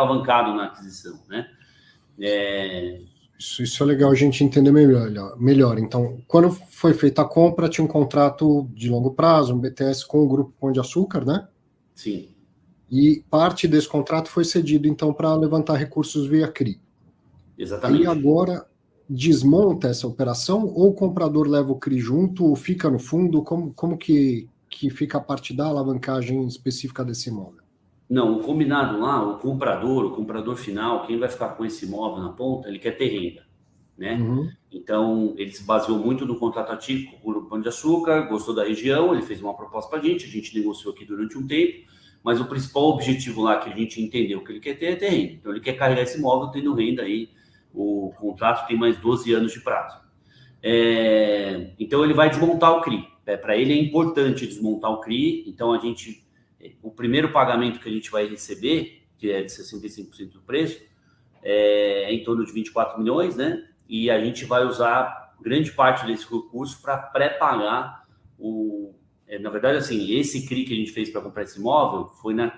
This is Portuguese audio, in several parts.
alavancado na aquisição, né? Isso é legal a gente entender melhor. Então, quando foi feita a compra, tinha um contrato de longo prazo, um BTS com o Grupo Pão de Açúcar, né? Sim. E parte desse contrato foi cedido, então, para levantar recursos via CRI. Exatamente. Aí agora desmonta essa operação, ou o comprador leva o CRI junto, ou fica no fundo? Como que fica a parte da alavancagem específica desse imóvel? Não, o combinado lá, o comprador final, quem vai ficar com esse imóvel na ponta, ele quer ter renda, né? Uhum. Então, ele se baseou muito no contrato atípico com o Grupo Pão de Açúcar, gostou da região, ele fez uma proposta para a gente negociou aqui durante um tempo, mas o principal objetivo lá que a gente entendeu que ele quer ter é ter renda. Então, ele quer carregar esse imóvel tendo renda aí, o contrato tem mais 12 anos de prazo. Então, ele vai desmontar o CRI. Para ele é importante desmontar o CRI, então o primeiro pagamento que a gente vai receber, que é de 65% do preço, é em torno de 24 milhões, né? E a gente vai usar grande parte desse recurso para pré-pagar na verdade, assim, esse CRI que a gente fez para comprar esse imóvel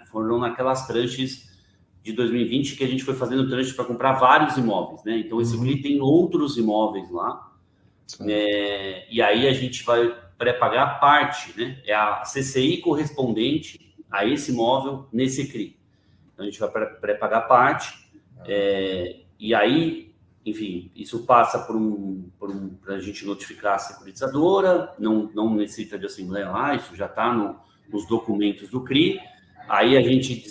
foram naquelas tranches de 2020 que a gente foi fazendo tranches para comprar vários imóveis, né? Então, esse CRI tem outros imóveis lá, e aí a gente vai pré-pagar parte, né? É a CCI correspondente a esse imóvel nesse CRI. Então, a gente vai pré-pagar parte, e aí, enfim, isso passa para a gente notificar a securitizadora, não necessita de assembleia lá, isso já está nos documentos do CRI. Aí a gente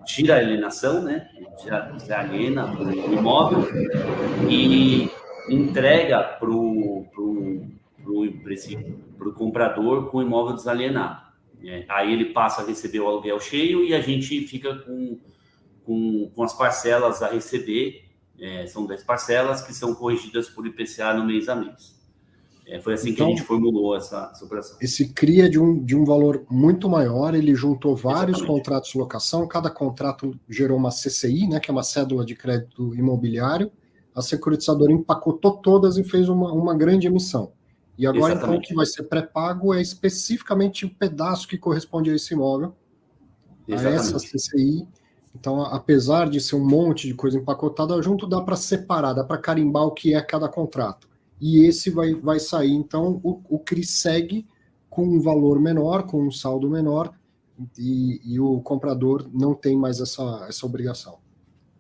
tira a alienação, né? Já aliena o imóvel e entrega para o comprador com o imóvel desalienado. Aí ele passa a receber o aluguel cheio e a gente fica com as parcelas a receber. São 10 parcelas que são corrigidas por IPCA no mês a mês. Foi assim então, que a gente formulou essa operação. Esse CRI é de um valor muito maior, ele juntou vários contratos de locação, cada contrato gerou uma CCI, né, que é uma cédula de crédito imobiliário, a securitizadora empacotou todas e fez uma grande emissão. E agora, então, o que vai ser pré-pago é especificamente o pedaço que corresponde a esse imóvel, a essa CCI. Então, apesar de ser um monte de coisa empacotada junto, dá para separar, dá para carimbar o que é cada contrato. E esse vai sair, então, o CRI segue com um valor menor, com um saldo menor, e o comprador não tem mais essa obrigação.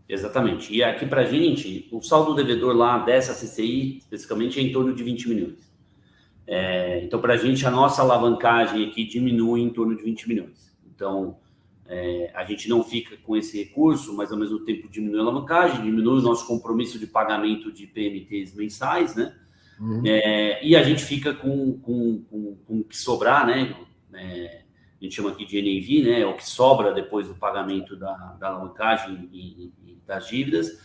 Exatamente. E aqui para a gente, o saldo devedor lá dessa CCI, especificamente, é em torno de 20 milhões. Então, para a gente, a nossa alavancagem aqui diminui em torno de 20 milhões. Então, a gente não fica com esse recurso, mas ao mesmo tempo diminui a alavancagem, diminui o nosso compromisso de pagamento de PMTs mensais, né? E a gente fica com o que sobrar, né? A gente chama aqui de NAV, né? O que sobra depois do pagamento da alavancagem e das dívidas,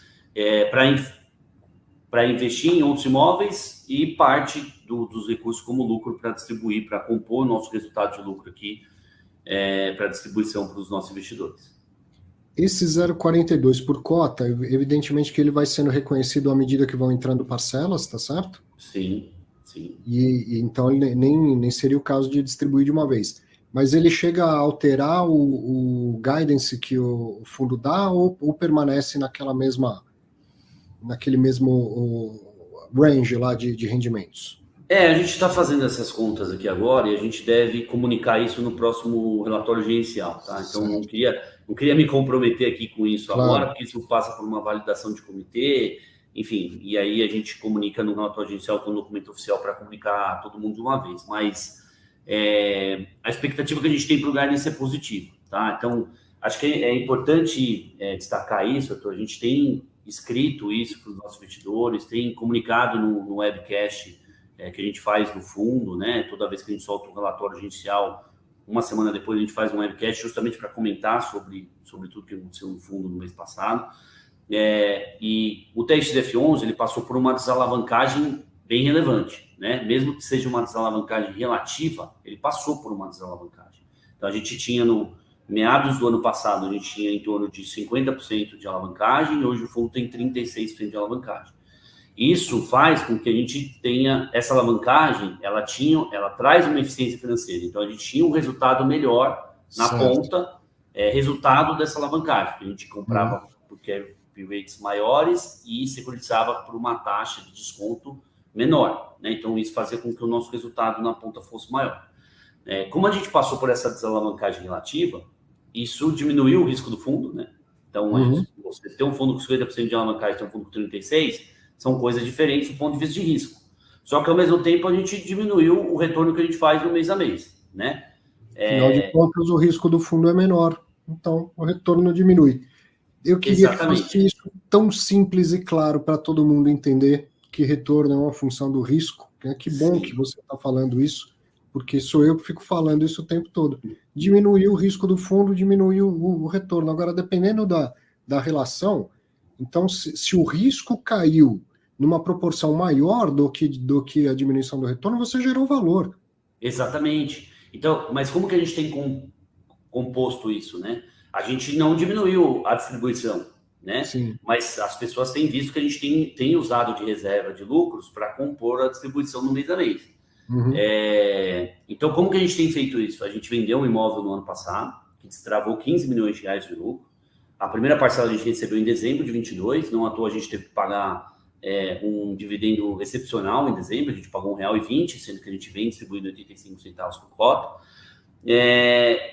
para investir em outros imóveis e parte dos recursos como lucro para distribuir, para compor o nosso resultado de lucro aqui, para distribuição para os nossos investidores. Esse 0,42 por cota, evidentemente que ele vai sendo reconhecido à medida que vão entrando parcelas, tá certo? Sim, sim. E então ele nem seria o caso de distribuir de uma vez. Mas ele chega a alterar o guidance que o fundo dá ou permanece naquele mesmo range lá de rendimentos? A gente está fazendo essas contas aqui agora e a gente deve comunicar isso no próximo relatório gerencial, tá? Então, não queria me comprometer aqui com isso agora, porque isso passa por uma validação de comitê, enfim, e aí a gente comunica no relatório gerencial com o documento oficial para comunicar a todo mundo de uma vez, mas a expectativa que a gente tem para o guidance é positiva, tá? Então, acho que é importante destacar isso, Arthur. A gente tem escrito isso para os nossos investidores, tem comunicado no webcast que a gente faz no fundo, né? Toda vez que a gente solta um relatório gerencial, uma semana depois a gente faz um webcast justamente para comentar sobre tudo que aconteceu no fundo no mês passado. E o TXF11 ele passou por uma desalavancagem bem relevante, né? Mesmo que seja uma desalavancagem relativa, ele passou por uma desalavancagem. Então a gente tinha no meados do ano passado, a gente tinha em torno de 50% de alavancagem, e hoje o fundo tem 36% de alavancagem. Isso faz com que a gente tenha essa alavancagem, ela traz uma eficiência financeira. Então, a gente tinha um resultado melhor na ponta resultado dessa alavancagem, que a gente comprava por cap rates maiores e securitizava por uma taxa de desconto menor, né? Então, isso fazia com que o nosso resultado na ponta fosse maior. Como a gente passou por essa desalavancagem relativa, isso diminuiu o risco do fundo, né? Então, você ter um fundo com 50% de alavancagem e ter um fundo com 36%, são coisas diferentes do ponto de vista de risco. Só que, ao mesmo tempo, a gente diminuiu o retorno que a gente faz no mês a mês, né? Afinal de contas, o risco do fundo é menor, então o retorno diminui. Eu queria que fosse isso tão simples e claro para todo mundo entender que retorno é uma função do risco. Que bom que você está falando isso, porque sou eu que fico falando isso o tempo todo. Diminuir o risco do fundo, diminuir o retorno. Agora, dependendo da relação, então, se o risco caiu numa proporção maior do que a diminuição do retorno, você gerou valor. Exatamente. Então, mas como que a gente tem composto isso, né? A gente não diminuiu a distribuição, né? Sim. Mas as pessoas têm visto que a gente tem usado de reserva de lucros para compor a distribuição no mês a mês. Então, como que a gente tem feito isso? A gente vendeu um imóvel no ano passado, que destravou 15 milhões de reais de lucro. A primeira parcela a gente recebeu em dezembro de 22, não à toa a gente teve que pagar um dividendo excepcional em dezembro, a gente pagou R$1,20, sendo que a gente vem distribuindo 85 centavos por cota.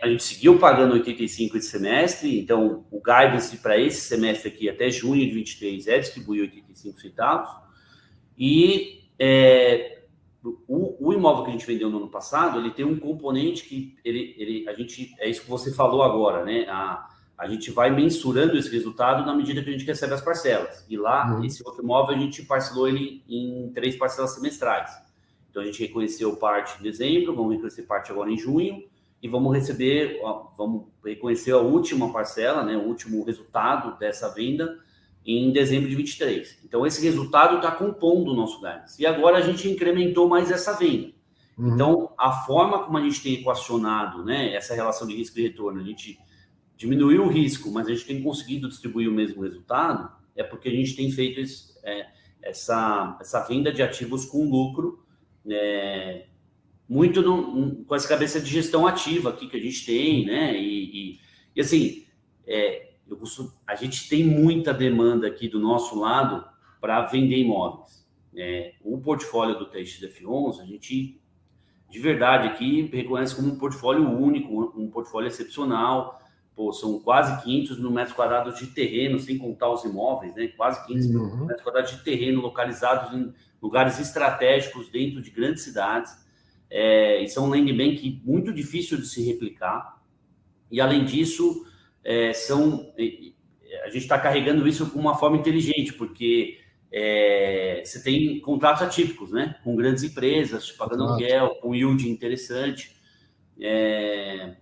A gente seguiu pagando 85 esse semestre, então o guidance para esse semestre aqui até junho de 23 é distribuir 85 centavos. E o imóvel que a gente vendeu no ano passado, ele tem um componente que a gente, é isso que você falou agora, né? A gente vai mensurando esse resultado na medida que a gente recebe as parcelas. E lá, esse outro imóvel, a gente parcelou ele em 3 parcelas semestrais. Então, a gente reconheceu parte em dezembro, vamos reconhecer parte agora em junho, e vamos reconhecer a última parcela, né, o último resultado dessa venda em dezembro de 23. Então, esse resultado está compondo o nosso guidance. E agora a gente incrementou mais essa venda. Então, a forma como a gente tem equacionado, né, essa relação de risco e retorno, a gente diminuiu o risco, mas a gente tem conseguido distribuir o mesmo resultado, é porque a gente tem feito essa venda de ativos com lucro, muito com essa cabeça de gestão ativa aqui que a gente tem, né? E assim, a gente tem muita demanda aqui do nosso lado para vender imóveis. O portfólio do TXF11, a gente, de verdade, aqui reconhece como um portfólio único, um portfólio excepcional. São quase 500 mil metros quadrados de terreno, sem contar os imóveis, né? Quase 500 mil metros quadrados de terreno localizados em lugares estratégicos dentro de grandes cidades. Isso é um land bank muito difícil de se replicar. E, além disso, a gente está carregando isso com uma forma inteligente, porque você tem contratos atípicos, né? Com grandes empresas, pagando aluguel, com yield interessante.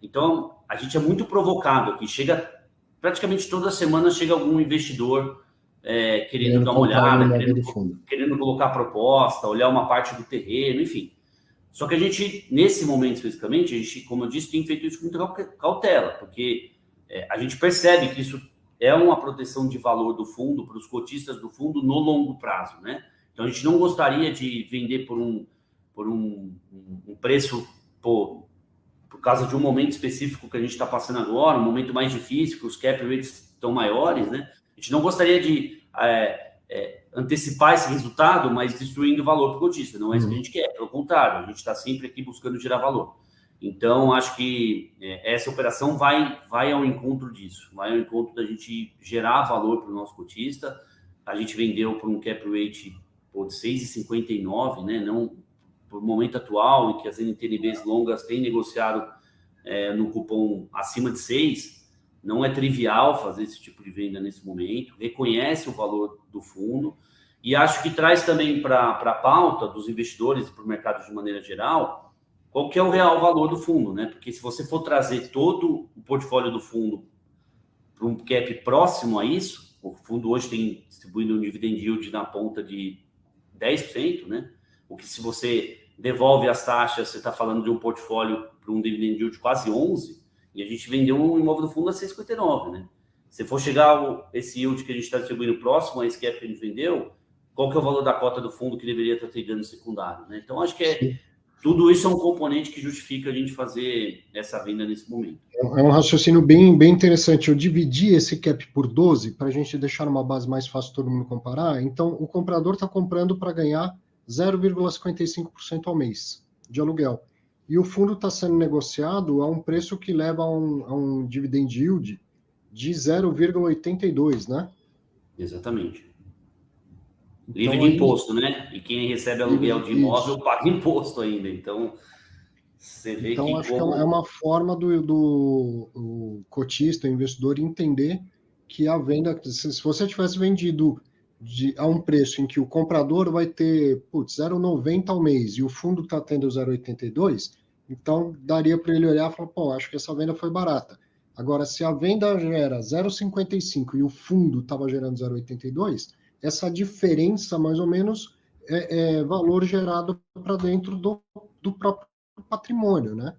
Então, a gente é muito provocado aqui. Praticamente toda semana chega algum investidor querendo dar uma olhada, querendo colocar proposta, olhar uma parte do terreno, enfim. Só que a gente, nesse momento especificamente, a gente, como eu disse, tem feito isso com muita cautela, porque a gente percebe que isso é uma proteção de valor do fundo, para os cotistas do fundo, no longo prazo, né? Então, a gente não gostaria de vender por um preço, por causa de um momento específico que a gente está passando agora, um momento mais difícil, que os cap rates estão maiores, né? A gente não gostaria de antecipar esse resultado, mas destruindo valor para o cotista. Não é isso que a gente quer, pelo contrário, a gente está sempre aqui buscando gerar valor. Então, acho que essa operação vai ao encontro disso, vai ao encontro da gente gerar valor para o nosso cotista. A gente vendeu por um cap rate de 6,59, né? Não por momento atual, em que as NTNBs longas têm negociado no cupom acima de 6, não é trivial fazer esse tipo de venda nesse momento, reconhece o valor do fundo, e acho que traz também para a pauta dos investidores e para o mercado de maneira geral, qual que é o real valor do fundo, né? Porque se você for trazer todo o portfólio do fundo para um cap próximo a isso, o fundo hoje tem distribuído um dividend yield na ponta de 10%, né? O que, se você devolve as taxas, você está falando de um portfólio para um dividend yield de quase 11%, e a gente vendeu um imóvel do fundo a 6,59, né? Se for chegar esse yield que a gente está distribuindo próximo a esse cap que a gente vendeu, qual que é o valor da cota do fundo que deveria estar trigando secundário, né? Então, acho que tudo isso é um componente que justifica a gente fazer essa venda nesse momento. É um raciocínio bem interessante. Eu dividi esse cap por 12 para a gente deixar uma base mais fácil todo mundo comparar. Então, o comprador está comprando para ganhar 0,55% ao mês de aluguel. E o fundo está sendo negociado a um preço que leva a um dividend yield de 0,82, né? Exatamente. Então, livre de imposto, né? E quem recebe aluguel de imóvel paga imposto ainda. Então, você vê então, que acho que é uma forma do cotista, o investidor, entender que a venda, se você tivesse vendido a um preço em que o comprador vai ter 0,90 ao mês e o fundo está tendo 0,82, então daria para ele olhar e falar, pô, acho que essa venda foi barata. Agora, se a venda gera 0,55 e o fundo estava gerando 0,82, essa diferença, mais ou menos, é valor gerado para dentro do próprio patrimônio, né?